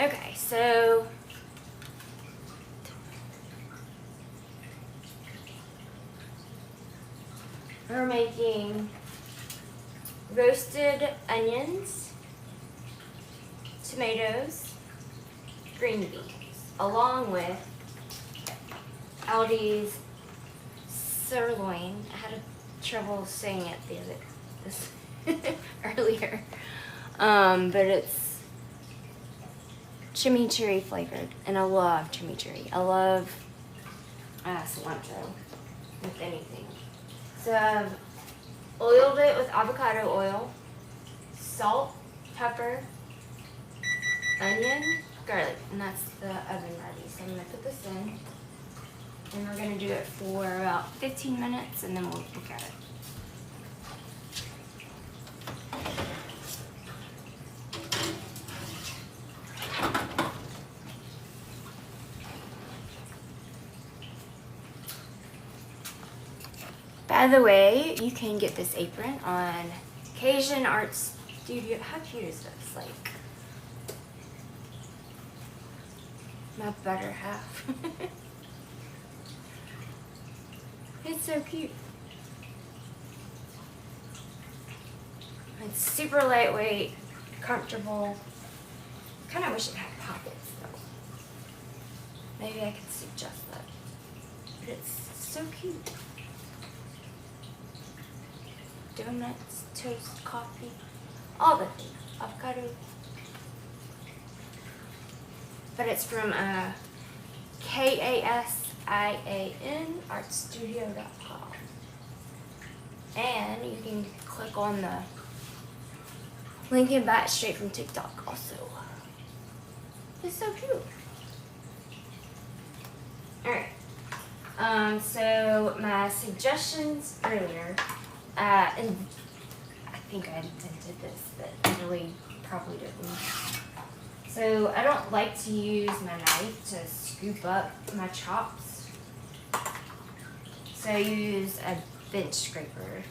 Okay, so we're making roasted onions, tomatoes, green beans, along with Aldi's sirloin. I had trouble saying it this earlier, but it's chimichurri flavored, and I love chimichurri. I love cilantro with anything. So I've oiled it with avocado oil, salt, pepper, onion, garlic, and that's the oven ready. So I'm gonna put this in, and we're gonna do it for about 15 minutes, and then we'll look at it. By the way, you can get this apron on Kasian Art Studio. How cute is this? Like my better half. It's so cute. It's super lightweight, comfortable. Kind of wish it had pockets though. Maybe I could suggest that. But it's so cute. Donuts, toast, coffee, all the things. Avocado. But it's from Kasian Art Studio.com. And you can click on the link and buy it straight from TikTok also. It's so cute. Alright. So my suggestions earlier, and I think I invented this, but I really probably didn't. So I don't like to use my knife to scoop up my chops. So I use a bench scraper,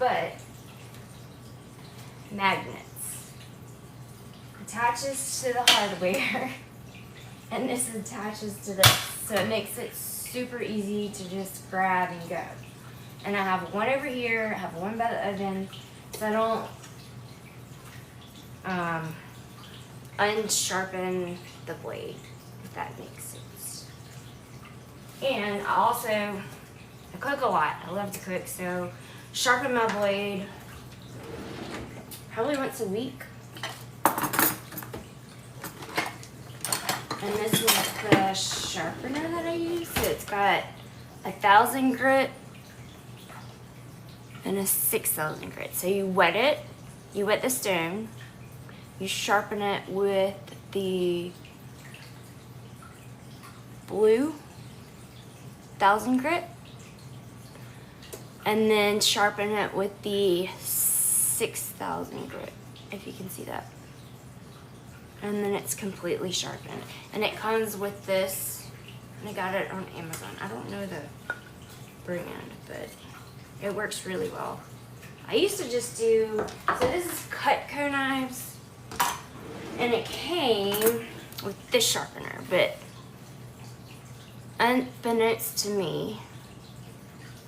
but magnets. Attaches to the hardware, and this attaches to this, so it makes it super easy to just grab and go. And I have one over here, I have one by the oven, so I don't unsharpen the blade, if that makes sense. And I cook a lot. I love to cook, so sharpen my blade probably once a week. And this is the sharpener that I use. So it's got 1,000 grit and a 6,000 grit. So you wet it, you wet the stone, you sharpen it with the blue 1,000 grit, and then sharpen it with the 6,000 grit, if you can see that. And then it's completely sharpened. And it comes with this, and I got it on Amazon. I don't know the brand, but it works really well. I used to just do, so this is Cutco knives, and it came with this sharpener, but unbeknownst to me,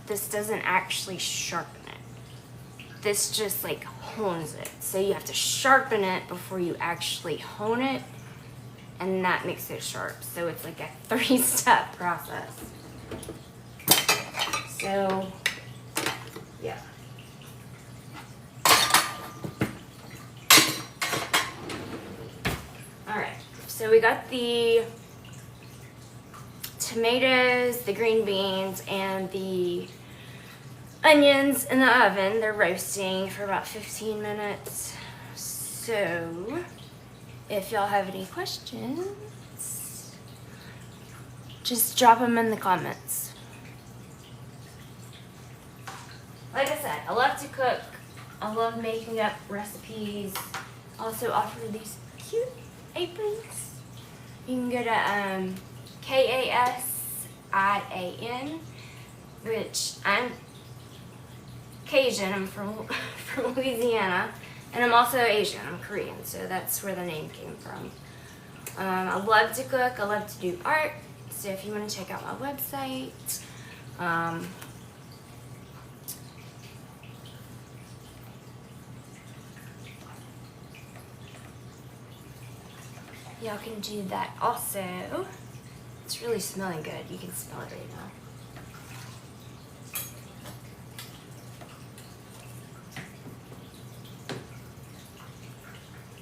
this doesn't actually sharpen it. This just like hones it. So you have to sharpen it before you actually hone it, and that makes it sharp. So it's like a 3-step process. So, yeah. Alright, so we got the tomatoes, the green beans, and the onions in the oven. They're roasting for about 15 minutes. So, if y'all have any questions, just drop them in the comments. Like I said, I love to cook. I love making up recipes. I also offer these cute aprons. You can go to Kasian, which I'm Cajun. I'm from Louisiana, and I'm also Asian. I'm Korean, so that's where the name came from. I love to cook. I love to do art. So if you want to check out my website, y'all can do that also. It's really smelling good. You can smell it right now.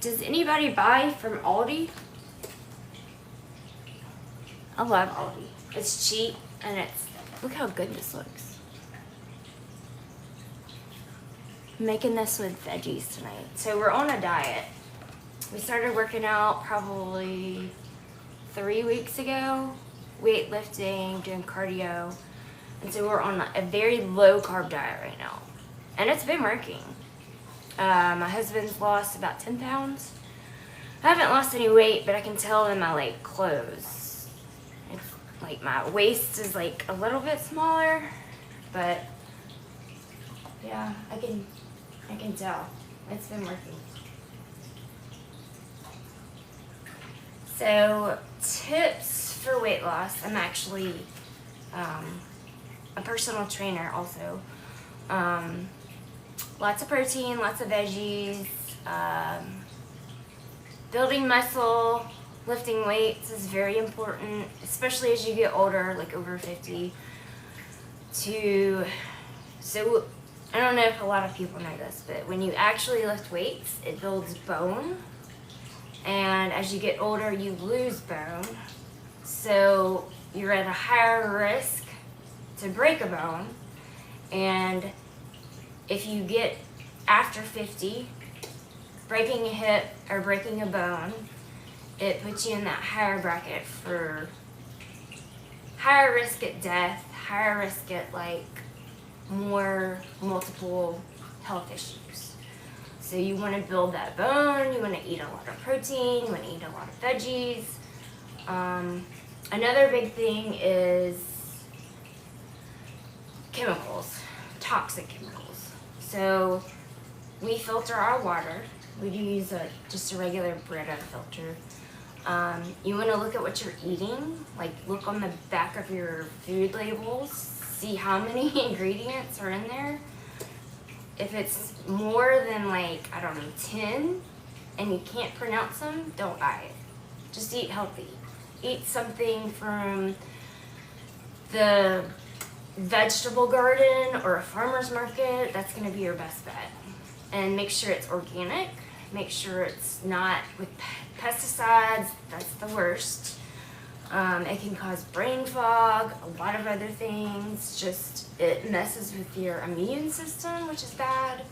Does anybody buy from Aldi? I love Aldi. It's cheap and it's, look how good this looks. I'm making this with veggies tonight. So we're on a diet. We started working out probably 3 weeks ago, weightlifting, doing cardio. And so we're on a very low carb diet right now. And it's been working. My husband's lost about 10 pounds. I haven't lost any weight, but I can tell in my like clothes. It's like my waist is like a little bit smaller, but yeah, I can tell. It's been working. So tips for weight loss. I'm actually a personal trainer also. Lots of protein, lots of veggies, building muscle, lifting weights is very important, especially as you get older, like over 50. So I don't know if a lot of people know this, but when you actually lift weights, it builds bone. And as you get older, you lose bone. So you're at a higher risk to break a bone. And if you get after 50, breaking a hip or breaking a bone, it puts you in that higher bracket for higher risk at death, higher risk at like more multiple health issues. So you want to build that bone, you want to eat a lot of protein, you want to eat a lot of veggies. Another big thing is chemicals, toxic chemicals. So we filter our water. We do use just a regular Brita filter. You want to look at what you're eating, like look on the back of your food labels, see how many ingredients are in there. If it's more than like, I don't know, 10 and you can't pronounce them, don't buy it. Just eat healthy. Eat something from the vegetable garden or a farmer's market. That's going to be your best bet. And make sure it's organic. Make sure it's not with pesticides. That's the worst. It can cause brain fog, a lot of other things. Just it messes with your immune system, which is bad.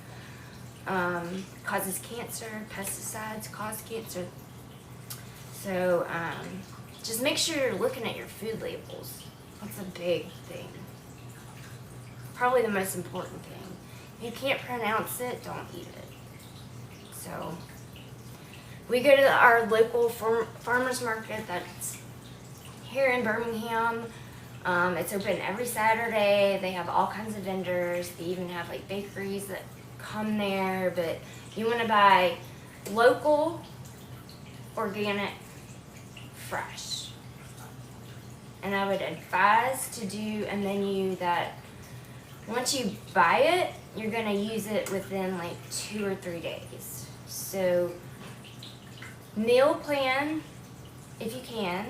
Causes cancer. Pesticides cause cancer. So just make sure you're looking at your food labels. That's a big thing. Probably the most important thing. If you can't pronounce it, don't eat it. So we go to our local farmer's market that's here in Birmingham. It's open every Saturday. They have all kinds of vendors. They even have like bakeries that come there. But you want to buy local, organic, fresh. And I would advise to do a menu that once you buy it, you're going to use it within like 2 or 3 days. So meal plan if you can.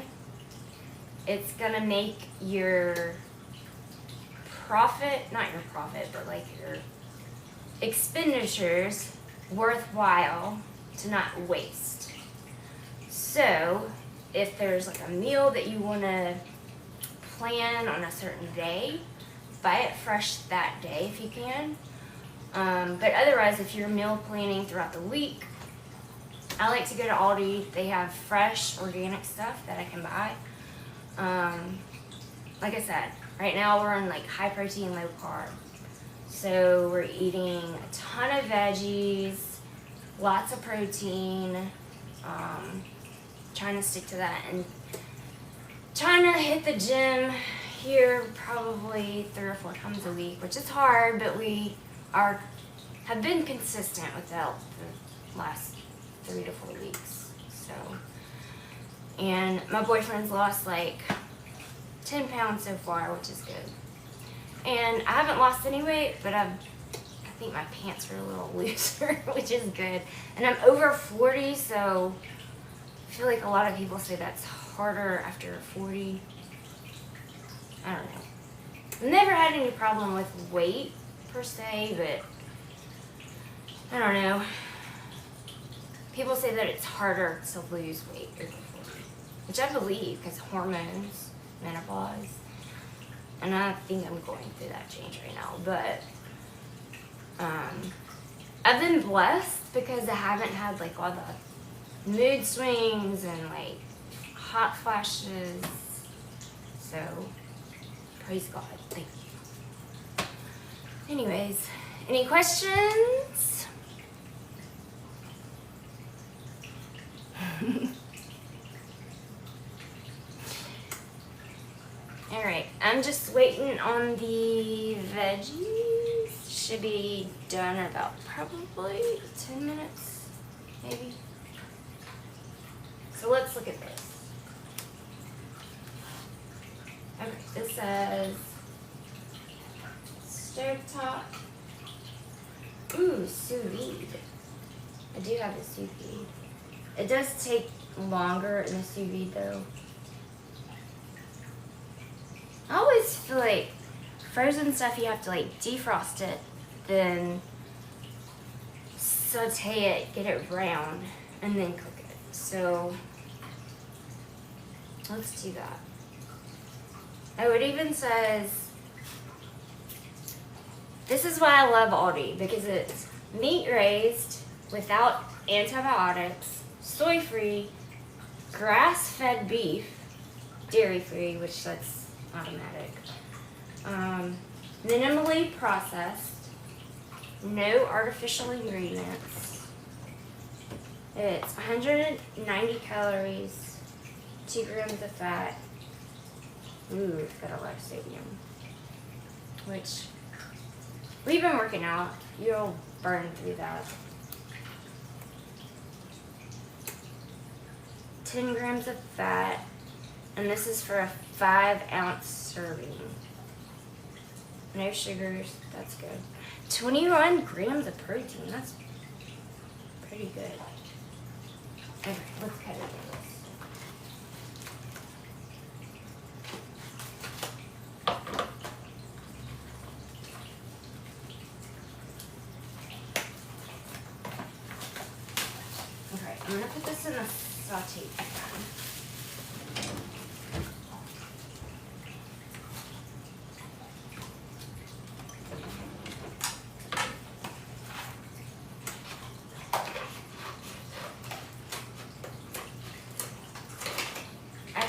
It's going to make your profit, not your profit, but like your expenditures worthwhile to not waste. So if there's like a meal that you want to plan on a certain day, buy it fresh that day if you can. But otherwise, if you're meal planning throughout the week, I like to go to Aldi. They have fresh, organic stuff that I can buy. Like I said, right now we're on like high protein, low carb. So we're eating a ton of veggies, lots of protein, trying to stick to that, and trying to hit the gym here probably 3 or 4 times a week, which is hard, but we have been consistent with that the last 3 to 4 weeks. So And my boyfriend's lost like 10 pounds so far, which is good. And I haven't lost any weight, but I think my pants are a little looser, which is good. And I'm over 40, so I feel like a lot of people say that's harder after 40. I don't know. I've never had any problem with weight per se, but I don't know. People say that it's harder to lose weight over 40, which I believe because hormones, menopause, and I think I'm going through that change right now. But I've been blessed because I haven't had like all the mood swings and like hot flashes. So praise God, thank you. Anyways, any questions? Alright, I'm just waiting on the veggies. Should be done in about probably 10 minutes, maybe. So let's look at this. Okay, this says stovetop. Ooh, sous vide. I do have the sous vide. It does take longer in the sous vide though. I always feel like frozen stuff you have to like defrost it, then saute it, get it brown, and then cook it. So let's do that. Oh, it even says, this is why I love Aldi, because it's meat raised without antibiotics, soy free, grass fed beef, dairy free, which that's automatic, minimally processed, no artificial ingredients. It's 190 calories, 2 grams of fat. Ooh, it's got a lot of sodium, which we've been working out. You'll burn through that. 10 grams of fat, and this is for a 5-ounce serving. No sugars, that's good. 21 grams of protein, that's pretty good. Okay, let's cut it in this. Okay, I'm gonna put this in a saute pan.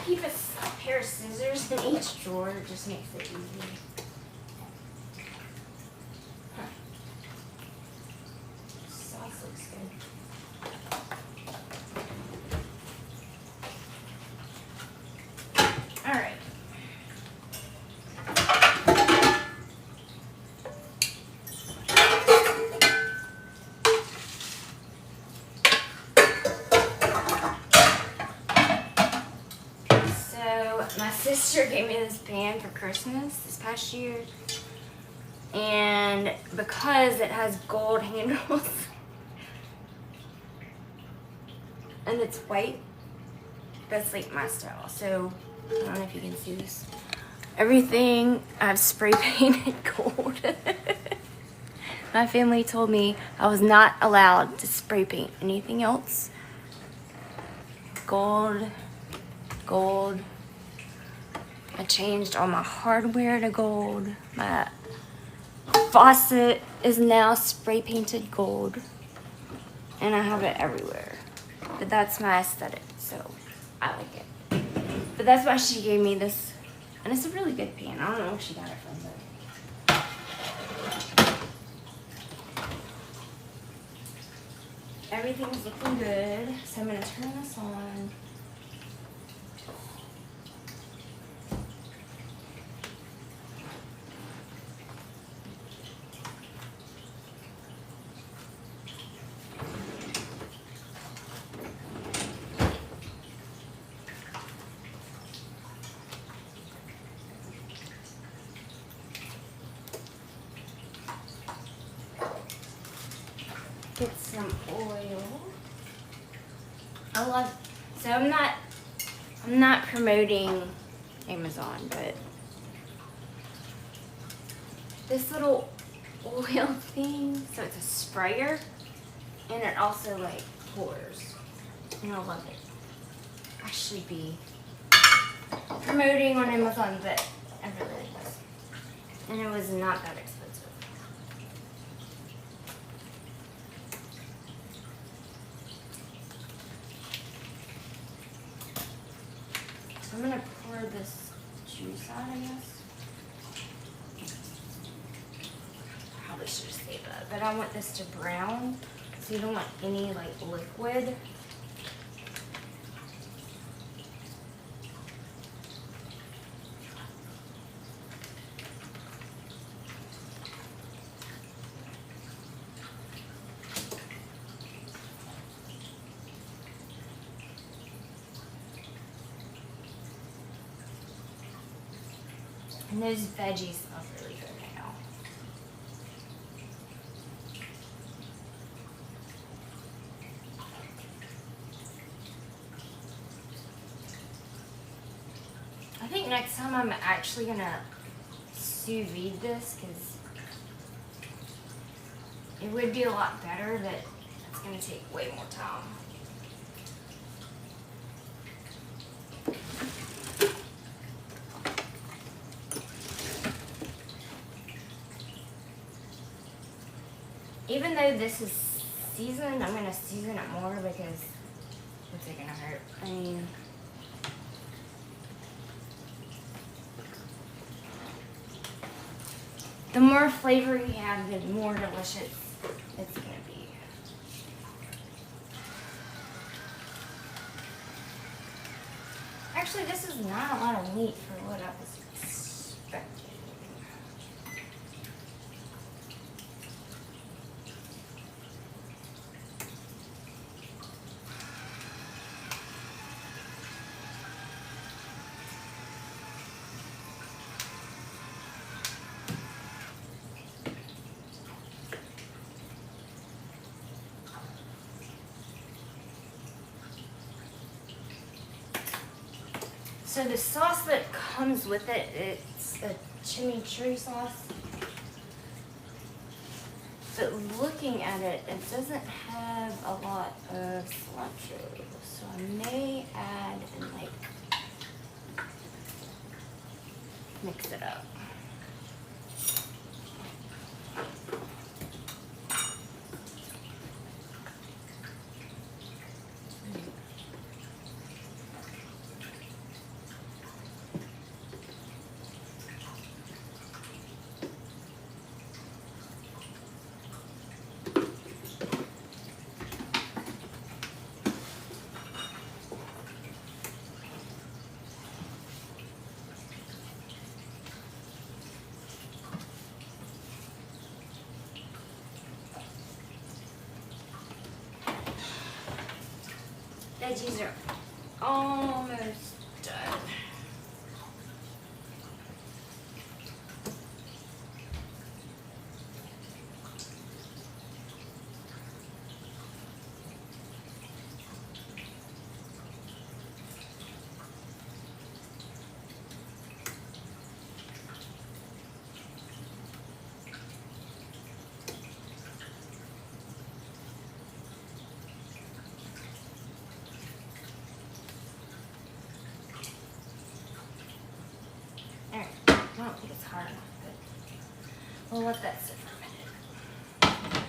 Keep a pair of scissors in each drawer, it just makes it easy. Huh. Sauce looks good. Alright. My sister gave me this pan for Christmas this past year, and because it has gold handles and it's white, that's like my style. So I don't know if you can see this. Everything I've spray painted gold. My family told me I was not allowed to spray paint anything else. Gold, gold. I changed all my hardware to gold. My faucet is now spray painted gold. And I have it everywhere. But that's my aesthetic, so I like it. But that's why she gave me this. And it's a really good pan. I don't know where she got it from, but everything's looking good. So I'm gonna turn this on. get some oil. So I'm not promoting Amazon, but this little oil thing, so it's a sprayer, and it also like pours, and I love it. I should be promoting on Amazon, but I really was, and it was not that expensive. I'm gonna pour this juice out, I guess. Probably should have saved that, but I want this to brown, so you don't want any like liquid. And those veggies smell really good right now. I think next time I'm actually gonna sous vide this, because it would be a lot better, but it's gonna take way more time. Even though this is seasoned, I'm gonna season it more because what's it gonna hurt? I mean, the more flavor you have, the more delicious it's gonna be. Actually, this is not a lot of meat for what I was expecting. So the sauce that comes with it, it's a chimichurri sauce. But looking at it, it doesn't have a lot of cilantro. So I may add and like mix it up. Veggies are almost done. Alright, I don't think it's hard enough, but we'll let that sit for a minute.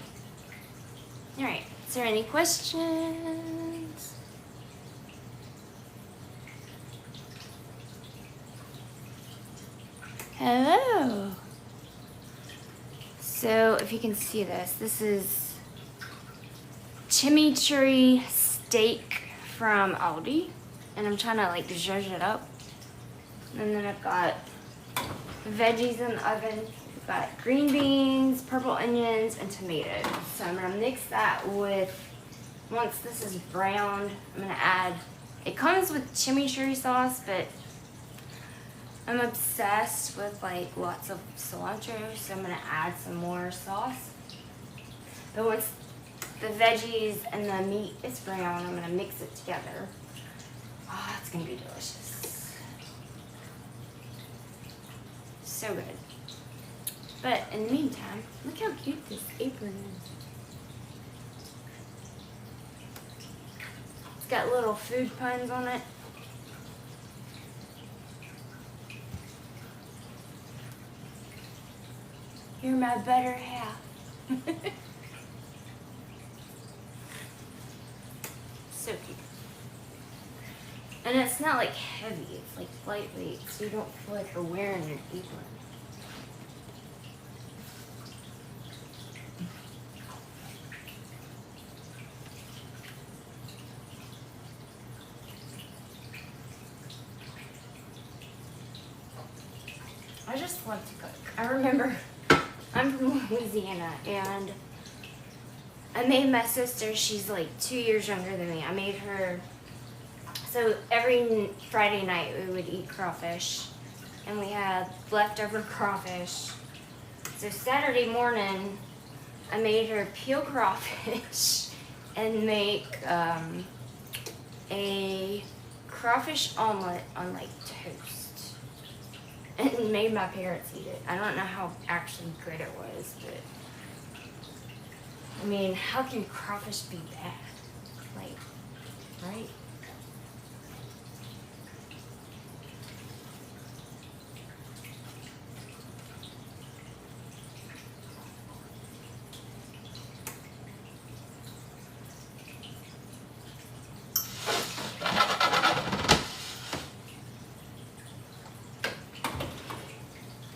Alright, is there any questions? Hello. So if you can see this, this is chimichurri steak from Aldi, and I'm trying to like zhuzh it up. And then I've got veggies in the oven. We've got green beans, purple onions, and tomatoes. So I'm gonna mix that with, once this is browned, I'm gonna add, it comes with chimichurri sauce, but I'm obsessed with like lots of cilantro, so I'm gonna add some more sauce. But once the veggies and the meat is brown. I'm gonna mix it together. Oh, it's gonna be delicious. So good. But in the meantime, look how cute this apron is. It's got little food puns on it. You're my better half. So cute. And it's not like heavy, it's like lightweight, so you don't feel like you're wearing an apron. I just love to cook. I remember I'm from Louisiana, and I made my sister, she's like 2 years younger than me, I made her, so every Friday night we would eat crawfish, and we had leftover crawfish. So Saturday morning, I made her peel crawfish and make a crawfish omelet on like toast, and made my parents eat it. I don't know how actually good it was, but I mean, how can crawfish be bad? Like, right?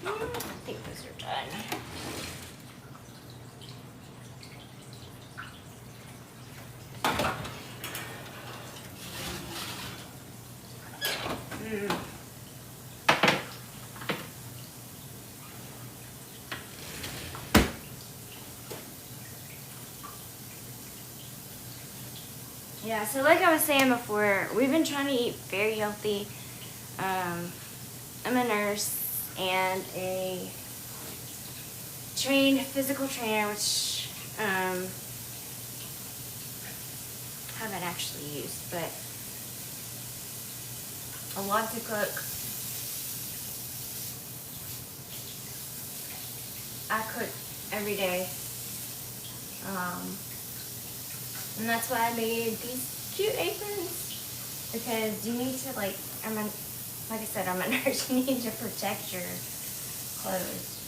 I think those are done. Yeah, so like I was saying before, we've been trying to eat very healthy. I'm a nurse and a trained physical trainer, which haven't actually used, but I love to cook. I cook every day. And that's why I made these cute aprons, because you need to, like I said, I'm a nurse, you need to protect your clothes.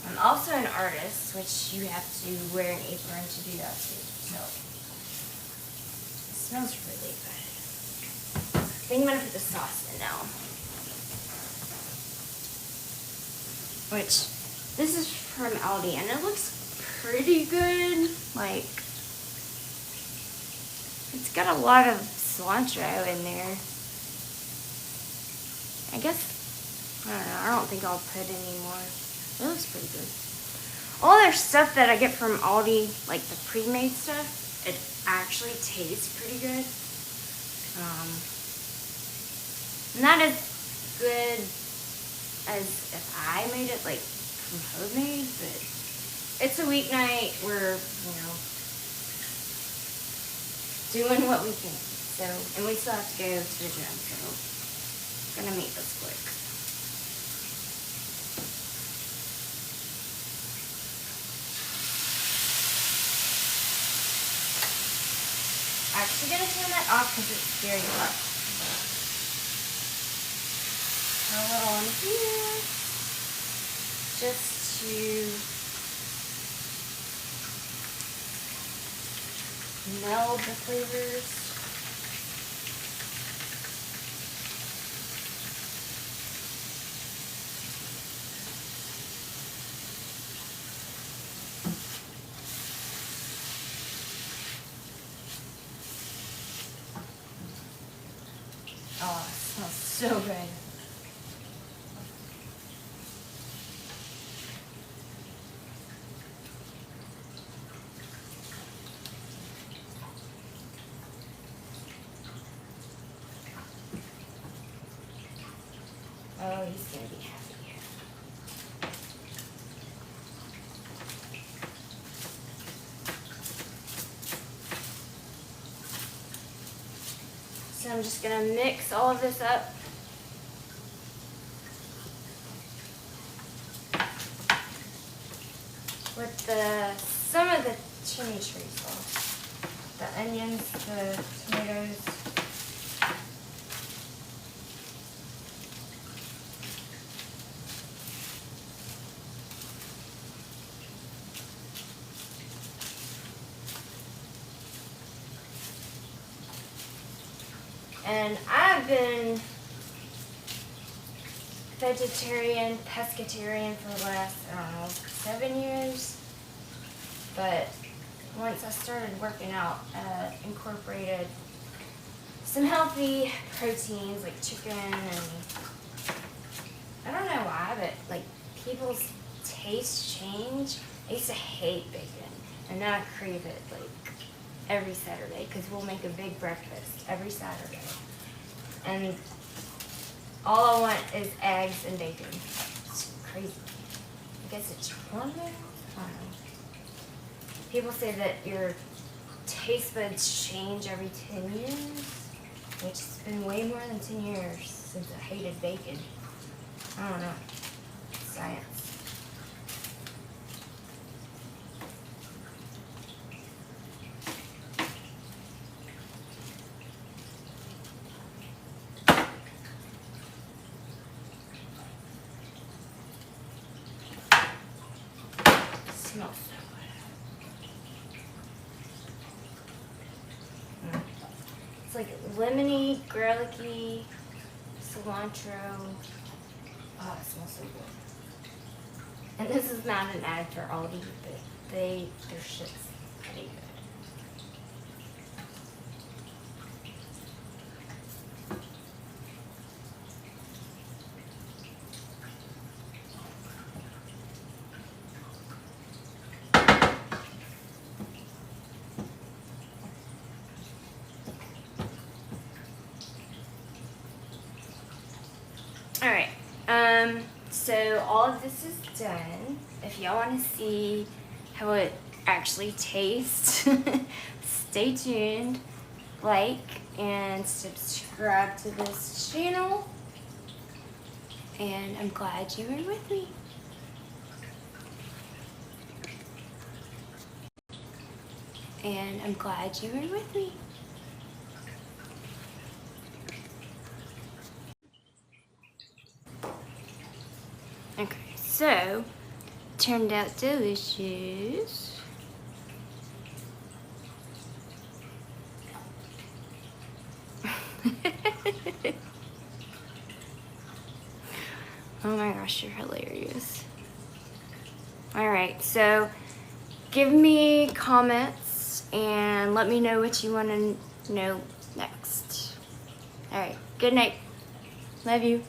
I'm also an artist, which you have to wear an apron to do that too. So it smells really good. I think I'm gonna put the sauce in now. Which, this is from Aldi, and it looks pretty good. Like, it's got a lot of cilantro in there. I guess, I don't know, I don't think I'll put any more. It looks pretty good. All their stuff that I get from Aldi, like the pre-made stuff, it actually tastes pretty good. Not as good as if I made it like from homemade, but it's a weeknight. We're, doing what we can. So, and we still have to go to the gym, so I'm gonna make this quick. I'm actually gonna turn that off because it's very hot. A little in here, just to meld the flavors. Oh, it smells so good. Oh, he's gonna be happy. I'm just gonna mix all of this up. With some of the chimichurri sauce, the onions, the tomatoes. And I've been vegetarian, pescatarian for the last, I don't know, 7 years. But once I started working out, incorporated some healthy proteins like chicken, and I don't know why, but like people's tastes change. I used to hate bacon, and now I crave it like every Saturday, because we'll make a big breakfast every Saturday. And all I want is eggs and bacon. It's crazy. I guess it's charming. I don't know. People say that your taste buds change every 10 years, which has been way more than 10 years since I hated bacon. I don't know. Science. Smells so good. It's like lemony, garlicky, cilantro. Oh, it smells so good. And this is not an ad for Aldi, but their shit's pretty good. Alright, so all of this is done. If y'all want to see how it actually tastes, stay tuned, like, and subscribe to this channel. And I'm glad you were with me. And I'm glad you were with me. Okay, so turned out delicious. Oh my gosh, you're hilarious. Alright, so give me comments and let me know what you want to know next. Alright, good night. Love you.